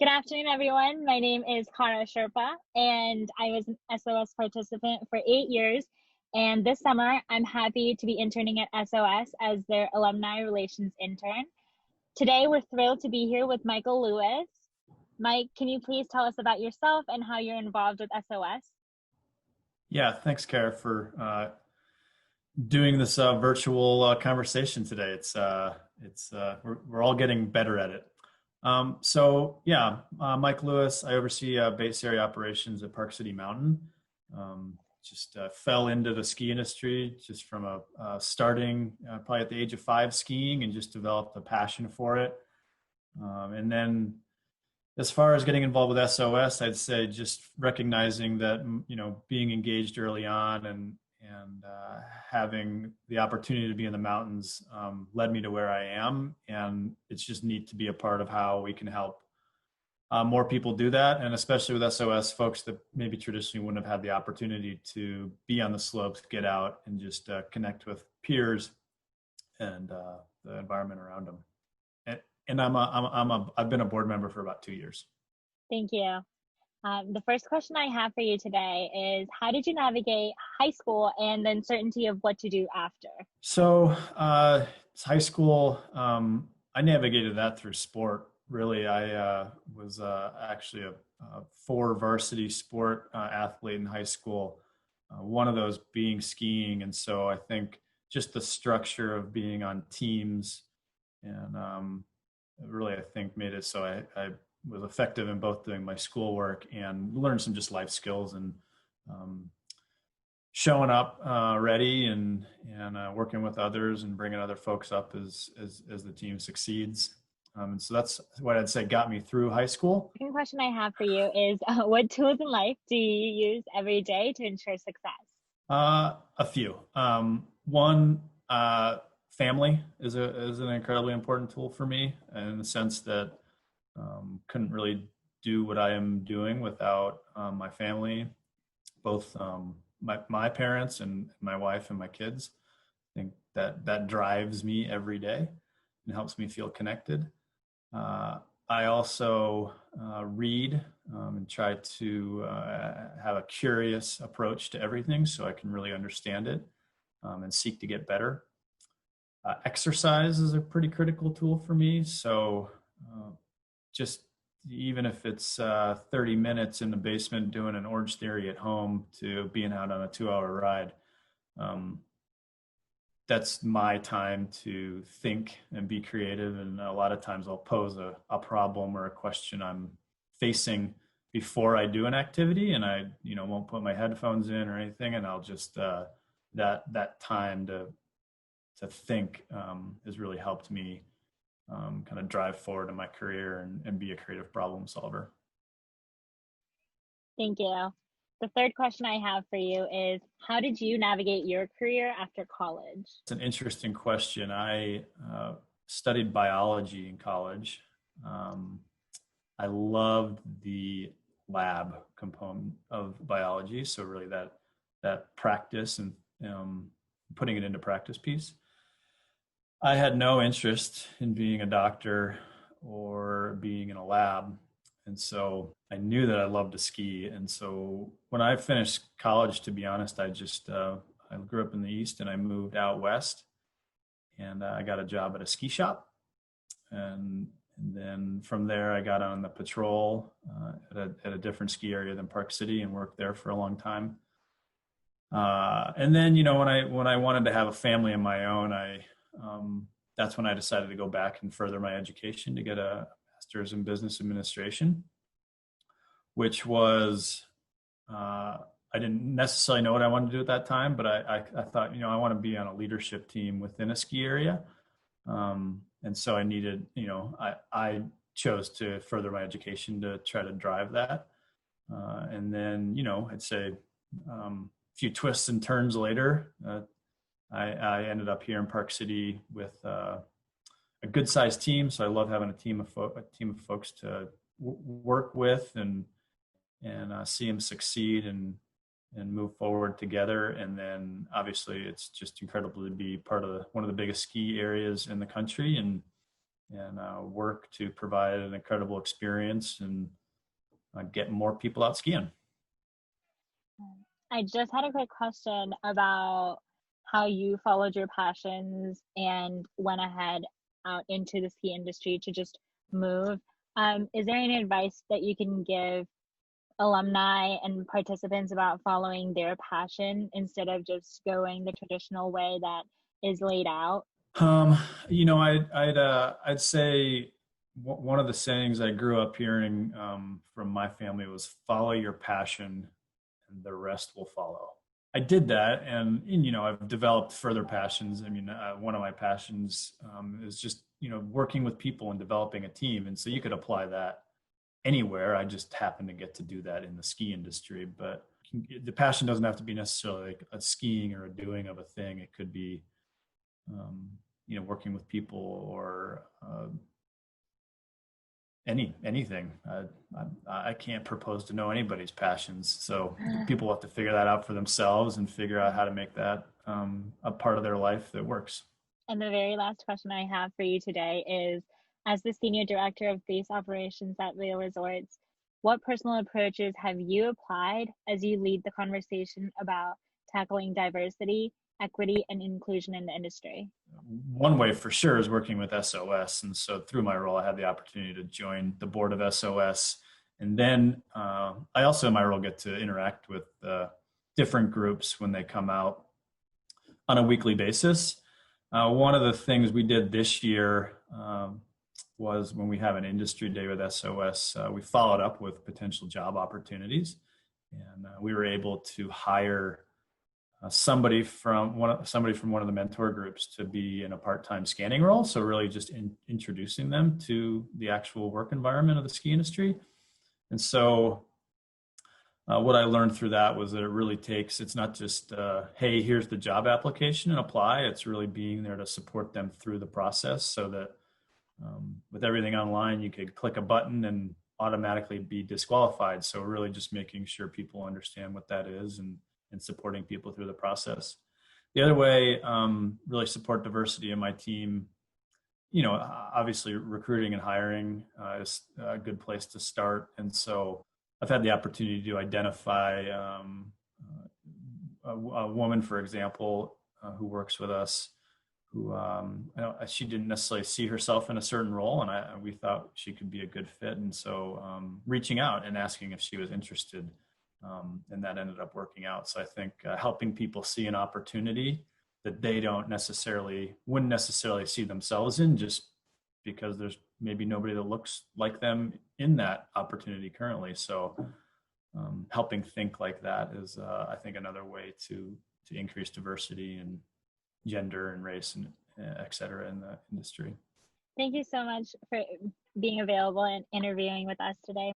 Good afternoon, everyone. My name is Kara Sherpa, and I was an SOS participant for 8 years. And this summer, I'm happy to be interning at SOS as their alumni relations intern. Today, we're thrilled to be here with Michael Lewis. Mike, can you please tell us about yourself and how you're involved with SOS? Yeah, thanks, Kara, for doing this virtual conversation today. We're all getting better at it. Mike Lewis. I oversee base area operations at Park City Mountain. Just fell into the ski industry just from starting probably at the age of 5 skiing, and just developed a passion for it. And then as far as getting involved with SOS, I'd say just recognizing that, being engaged early on and having the opportunity to be in the mountains led me to where I am. And it's just neat to be a part of how we can help more people do that. And especially with SOS, folks that maybe traditionally wouldn't have had the opportunity to be on the slopes, get out and just connect with peers and the environment around them. And I've been a board member for about 2 years. Thank you. The first question I have for you today is, how did you navigate high school and the uncertainty of what to do after? So high school, I navigated that through sport. Really, I was actually a 4 varsity sport athlete in high school, one of those being skiing. And so I think just the structure of being on teams and really, I think, made it so I was effective in both doing my schoolwork and learned some just life skills and showing up ready and working with others and bringing other folks up as the team succeeds. And so that's what I'd say got me through high school. The second question I have for you is, what tools in life do you use every day to ensure success? A few. One, family is an incredibly important tool for me, in the sense that couldn't really do what I am doing without my family, both my parents and my wife and my kids. I think that drives me every day and helps me feel connected. I also read and try to have a curious approach to everything so I can really understand it and seek to get better. Exercise is a pretty critical tool for me. So just even if it's 30 minutes in the basement doing an Orange Theory at home to being out on a 2-hour ride, that's my time to think and be creative. And a lot of times I'll pose a problem or a question I'm facing before I do an activity, and I won't put my headphones in or anything, and I'll just that time to think has really helped me kind of drive forward in my career and be a creative problem solver. Thank you. The third question I have for you is, how did you navigate your career after college? It's an interesting question. I studied biology in college. I loved the lab component of biology. So really that practice and putting it into practice piece. I had no interest in being a doctor or being in a lab. And so I knew that I loved to ski. And so when I finished college, to be honest, I grew up in the East and I moved out West, and I got a job at a ski shop. And then from there, I got on the patrol at a different ski area than Park City and worked there for a long time. And then, when I wanted to have a family of my own, that's when I decided to go back and further my education to get a master's in business administration, which was, I didn't necessarily know what I wanted to do at that time, but I thought, I want to be on a leadership team within a ski area. And so I needed, I chose to further my education to try to drive that. And then, I'd say a few twists and turns later, I ended up here in Park City with a good sized team. So I love having a team of folks to work with and see them succeed and move forward together. And then obviously it's just incredible to be part of one of the biggest ski areas in the country and and work to provide an incredible experience and get more people out skiing. I just had a quick question about how you followed your passions and went ahead out into the ski industry to just move. Is there any advice that you can give alumni and participants about following their passion instead of just going the traditional way that is laid out? Um, I'd say one of the sayings I grew up hearing from my family was follow your passion and the rest will follow. I did that, and I've developed further passions. I mean, one of my passions is just working with people and developing a team, and so you could apply that anywhere. I just happen to get to do that in the ski industry, but the passion doesn't have to be necessarily like a skiing or a doing of a thing. It could be um, working with people or anything. I can't propose to know anybody's passions, so people have to figure that out for themselves and figure out how to make that a part of their life that works. And the very last question I have for you today is, as the Senior Director of Base Operations at Vail Resorts, what personal approaches have you applied as you lead the conversation about tackling diversity, equity, and inclusion in the industry? One way for sure is working with SOS. And so through my role, I had the opportunity to join the board of SOS. And then I also, in my role, get to interact with different groups when they come out on a weekly basis. One of the things we did this year was when we have an industry day with SOS, we followed up with potential job opportunities. And we were able to hire somebody from one of the mentor groups to be in a part-time scanning role. So really just introducing them to the actual work environment of the ski industry. And so what I learned through that was that it really takes, it's not just, hey, here's the job application and apply. It's really being there to support them through the process so that with everything online, you could click a button and automatically be disqualified. So really just making sure people understand what that is and supporting people through the process. The other way, really support diversity in my team. Obviously recruiting and hiring is a good place to start. And so I've had the opportunity to identify a woman, for example, who works with us, who she didn't necessarily see herself in a certain role, and we thought she could be a good fit. And so reaching out and asking if she was interested, and that ended up working out. So I think helping people see an opportunity that they wouldn't necessarily see themselves in, just because there's maybe nobody that looks like them in that opportunity currently. So helping think like that is, I think, another way to increase diversity and gender and race and et cetera in the industry. Thank you so much for being available and interviewing with us today.